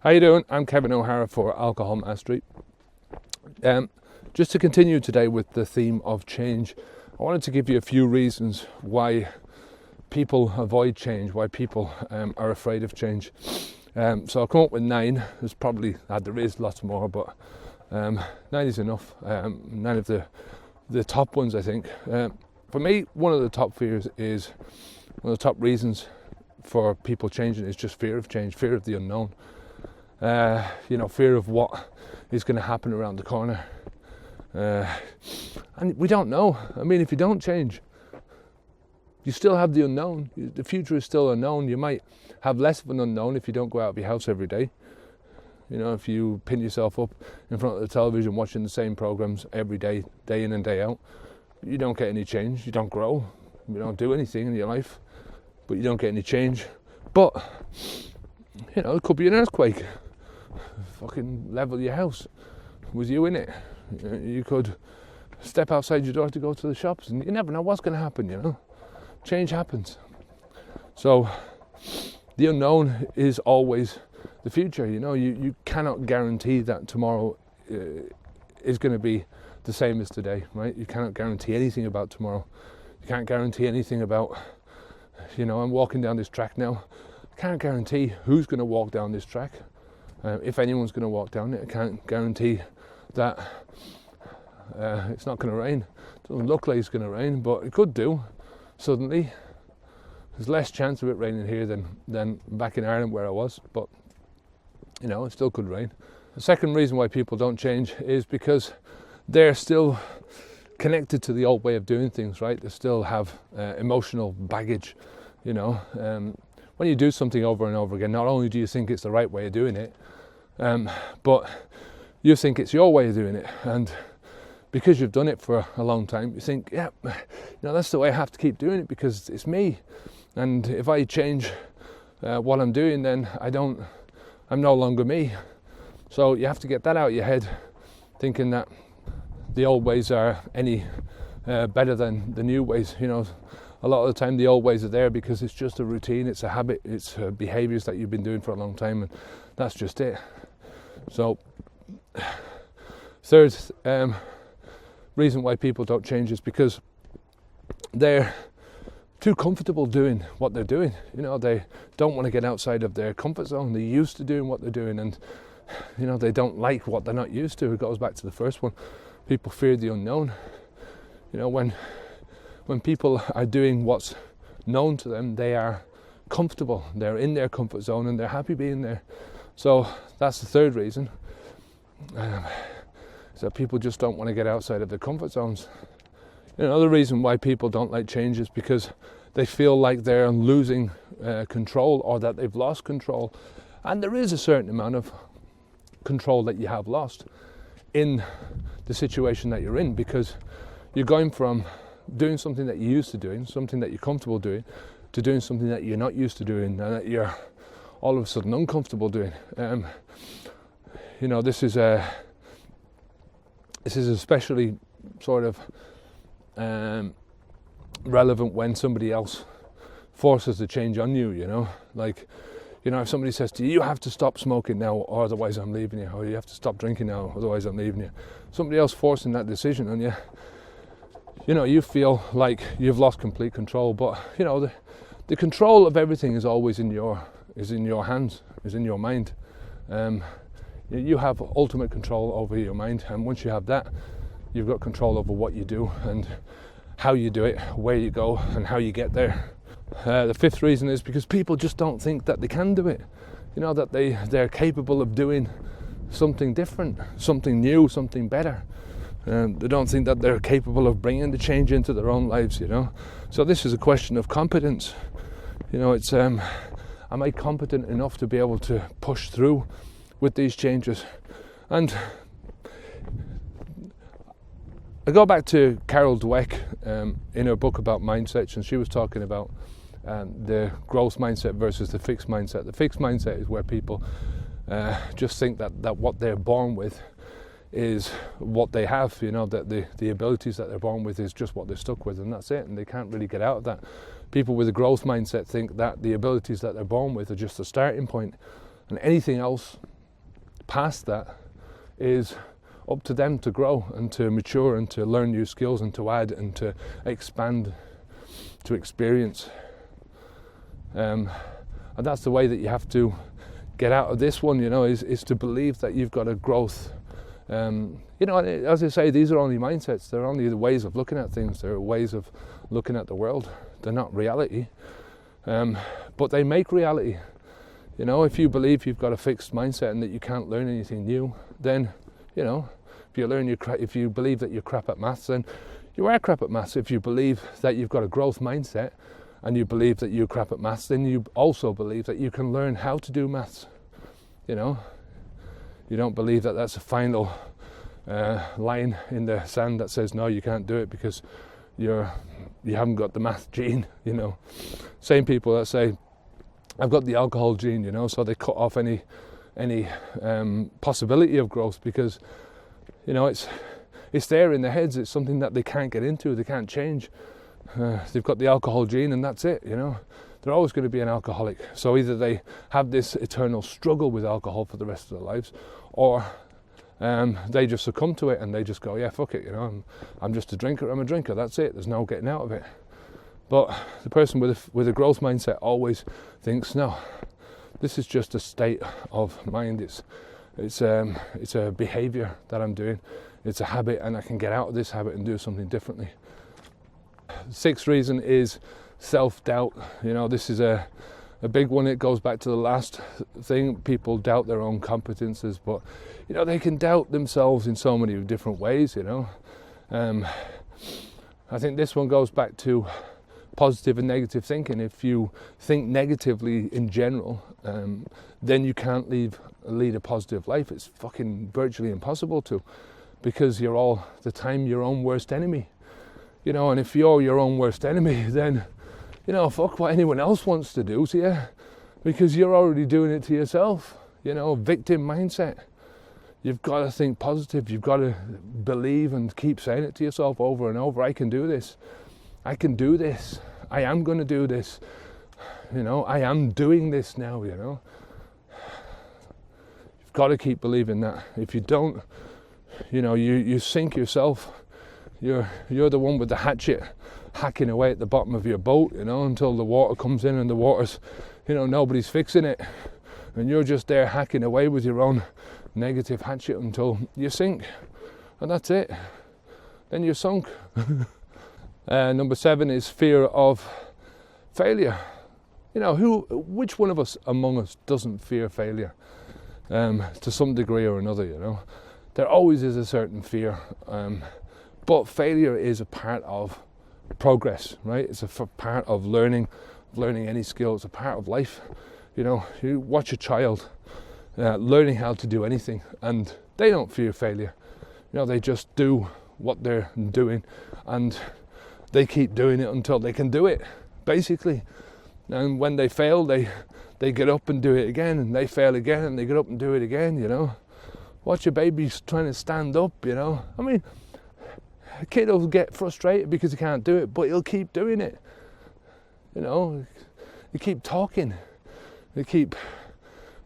How you doing? I'm Kevin O'Hara for Alcohol Mastery. Just to continue today with the theme of change, I wanted to give you a few reasons why people avoid change, why people are afraid of change. So I'll come up with 9. There is lots more, but 9 is enough. 9 of the top ones, I think. For me, one of the top fears is, one of the top reasons for people changing is just fear of change, fear of the unknown. Fear of what is going to happen around the corner. And we don't know. I mean, if you don't change, you still have the unknown. The future is still unknown. You might have less of an unknown if you don't go out of your house every day. You know, if you pin yourself up in front of the television watching the same programs every day, day in and day out, you don't get any change. You don't grow. You don't do anything in your life, but you don't get any change. But, it could be an earthquake. Fucking level your house with you in it. You could step outside your door to go to the shops, and you never know what's going to happen. Change happens. So the unknown is always the future. You cannot guarantee that tomorrow is going to be the same as today, right? You cannot guarantee anything about tomorrow. You can't guarantee anything about, I'm walking down this track now. I can't guarantee who's going to walk down this track. If anyone's going to walk down it, I can't guarantee that it's not going to rain. It doesn't look like it's going to rain, but it could do suddenly. There's less chance of it raining here than back in Ireland where I was, but it still could rain. The second reason why people don't change is because they're still connected to the old way of doing things, right? They still have emotional baggage, When you do something over and over again, not only do you think it's the right way of doing it, but you think it's your way of doing it. And because you've done it for a long time, you think, that's the way I have to keep doing it because it's me. And if I change what I'm doing, then I'm no longer me. So you have to get that out of your head, thinking that the old ways are any better than the new ways. A lot of the time the old ways are there because it's just a routine, it's a habit, it's behaviours that you've been doing for a long time, and that's just it. So, third reason why people don't change is because they're too comfortable doing what they're doing. They don't want to get outside of their comfort zone. They're used to doing what they're doing, and they don't like what they're not used to. It goes back to the first one. People fear the unknown. When people are doing what's known to them, they are comfortable. They're in their comfort zone and they're happy being there. So that's the third reason. So people just don't want to get outside of their comfort zones. Another reason why people don't like change is because they feel like they're losing control, or that they've lost control. And there is a certain amount of control that you have lost in the situation that you're in, because you're going from doing something that you're used to doing, something that you're comfortable doing, to doing something that you're not used to doing and that you're all of a sudden uncomfortable doing. This is especially sort of relevant when somebody else forces a change on you. If somebody says to you, you have to stop smoking now or otherwise I'm leaving you, or you have to stop drinking now otherwise I'm leaving you. Somebody else forcing that decision on you, you feel like you've lost complete control. But the control of everything is always in your hands, is in your mind. You have ultimate control over your mind, and once you have that, you've got control over what you do and how you do it, where you go and how you get there. The fifth reason is because people just don't think that they can do it. That they're capable of doing something different, something new, something better. They don't think that they're capable of bringing the change into their own lives. So this is a question of competence. It's am I competent enough to be able to push through with these changes? And I go back to Carol Dweck in her book about mindsets, and she was talking about the growth mindset versus the fixed mindset. The fixed mindset is where people just think that what they're born with is what they have, that the abilities that they're born with is just what they're stuck with, and that's it, and they can't really get out of that. People with a growth mindset think that the abilities that they're born with are just a starting point, and anything else past that is up to them to grow and to mature and to learn new skills and to add and to expand, to experience. And that's the way that you have to get out of this one, is to believe that you've got a growth. As I say, these are only mindsets. They're only the ways of looking at things. They're ways of looking at the world. They're not reality. But they make reality. If you believe you've got a fixed mindset and that you can't learn anything new, then, if you believe that you're crap at maths, then you are crap at maths. If you believe that you've got a growth mindset and you believe that you're crap at maths, then you also believe that you can learn how to do maths. You don't believe that that's a final line in the sand that says, no, you can't do it because you haven't got the math gene, Same people that say, I've got the alcohol gene, so they cut off any possibility of growth because, it's there in their heads. It's something that they can't get into, they can't change. They've got the alcohol gene and that's it, They're always going to be an alcoholic. So either they have this eternal struggle with alcohol for the rest of their lives, or they just succumb to it and they just go, yeah, fuck it, I'm just a drinker, I'm a drinker, that's it, there's no getting out of it. But the person with a growth mindset always thinks, no, this is just a state of mind. It's a behaviour that I'm doing. It's a habit, and I can get out of this habit and do something differently. The sixth reason is self-doubt. This is a big one. It goes back to the last thing. People doubt their own competences, but they can doubt themselves in so many different ways. I think this one goes back to positive and negative thinking. If you think negatively in general, then you can't lead a positive life. It's fucking virtually impossible to, because you're all the time your own worst enemy. And if you're your own worst enemy, then fuck what anyone else wants to do to you, because you're already doing it to yourself. Victim mindset. You've got to think positive. You've got to believe and keep saying it to yourself over and over. I can do this. I can do this. I am going to do this. I am doing this now, You've got to keep believing that. If you don't, you sink yourself. You're the one with the hatchet hacking away at the bottom of your boat, until the water comes in, and the water's, nobody's fixing it. And you're just there hacking away with your own negative hatchet until you sink. And that's it. Then you're sunk. Number 7 is fear of failure. Which one of us among us doesn't fear failure to some degree or another? There always is a certain fear, but failure is a part of progress, right? It's a part of learning any skill. It's a part of life. You watch a child learning how to do anything, and they don't fear failure. They just do what they're doing, and they keep doing it until they can do it, basically. And when they fail, they get up and do it again, and they fail again, and they get up and do it again, Watch a baby trying to stand up, I mean, a kid will get frustrated because he can't do it, but he'll keep doing it. You keep talking. You keep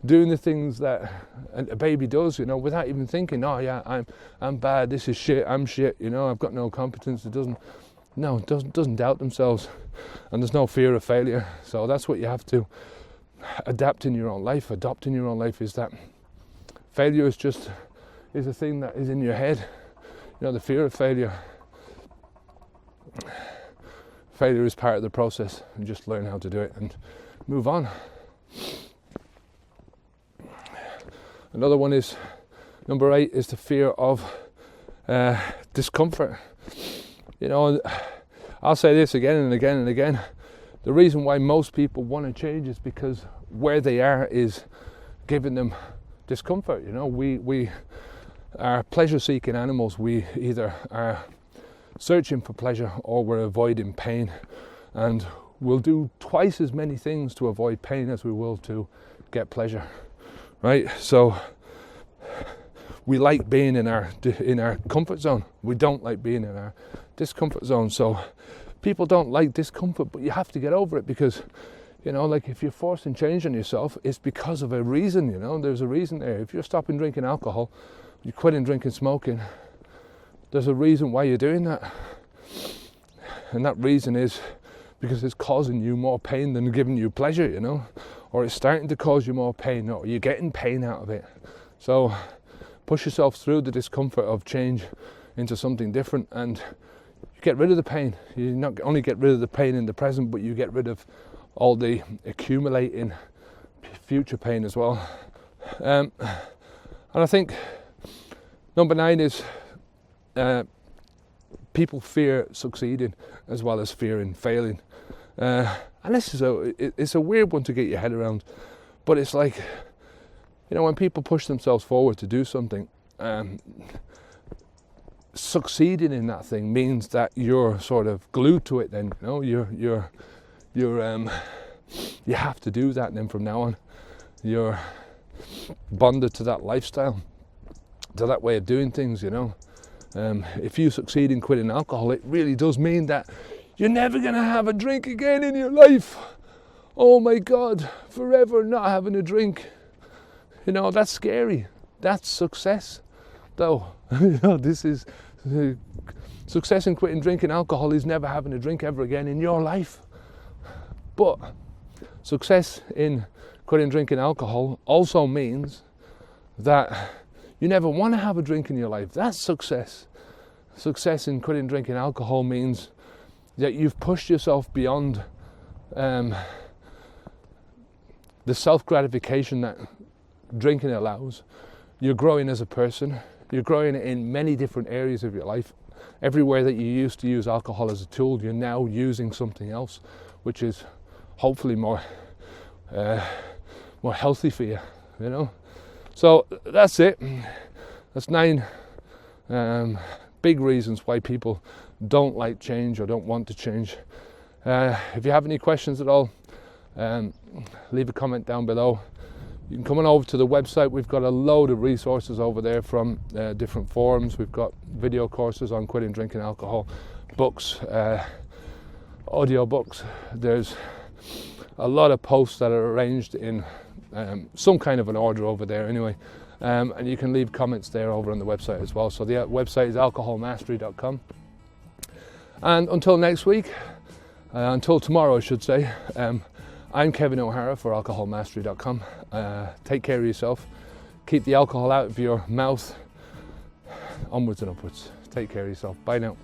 doing the things that a baby does, without even thinking, oh yeah, I'm bad, this is shit, I'm shit, I've got no competence. It doesn't doubt themselves, and there's no fear of failure. So that's what you have to adopt in your own life is that failure is a thing that is in your head. The fear of failure. Failure is part of the process, and just learn how to do it and move on. Another one is, number 8, is the fear of discomfort. I'll say this again and again and again. The reason why most people want to change is because where they are is giving them discomfort. We are pleasure-seeking animals. We either are searching for pleasure or we're avoiding pain, and we'll do twice as many things to avoid pain as we will to get pleasure, right? So we like being in our comfort zone. We don't like being in our discomfort zone. So people don't like discomfort, but you have to get over it, because You know, like if you're forcing change on yourself, it's because of a reason, you know, there's a reason there. If you're stopping drinking alcohol, you're quitting drinking smoking, there's a reason why you're doing that. And that reason is because it's causing you more pain than giving you pleasure, you know, or it's starting to cause you more pain, or you're getting pain out of it. So push yourself through the discomfort of change into something different, and you get rid of the pain. You not only get rid of the pain in the present, but you get rid of all the accumulating future pain as well. And I think number 9 is people fear succeeding as well as fearing failing. And this is it's a weird one to get your head around, but it's like, you know, when people push themselves forward to do something, succeeding in that thing means that you're sort of glued to it. Then, you know, you have to do that. And then from now on, you're bonded to that lifestyle, to that way of doing things. You know, if you succeed in quitting alcohol, it really does mean that you're never going to have a drink again in your life. Oh my God, forever not having a drink. You know, that's scary. That's success, though. You know, this is success in quitting drinking alcohol is never having a drink ever again in your life. But success in quitting drinking alcohol also means that you never want to have a drink in your life. That's success. Success in quitting drinking alcohol means that you've pushed yourself beyond the self-gratification that drinking allows. You're growing as a person. You're growing in many different areas of your life. Everywhere that you used to use alcohol as a tool, you're now using something else, which is hopefully more healthy for you, you know. So that's it. That's 9 big reasons why people don't like change or don't want to change. If you have any questions at all, leave a comment down below. You can come on over to the website. We've got a load of resources over there from different forums. We've got video courses on quitting drinking alcohol, books, audio books. There's a lot of posts that are arranged in some kind of an order over there anyway. And you can leave comments there over on the website as well. So the website is alcoholmastery.com. And until next week, until tomorrow I should say, I'm Kevin O'Hara for alcoholmastery.com. Take care of yourself. Keep the alcohol out of your mouth. Onwards and upwards. Take care of yourself. Bye now.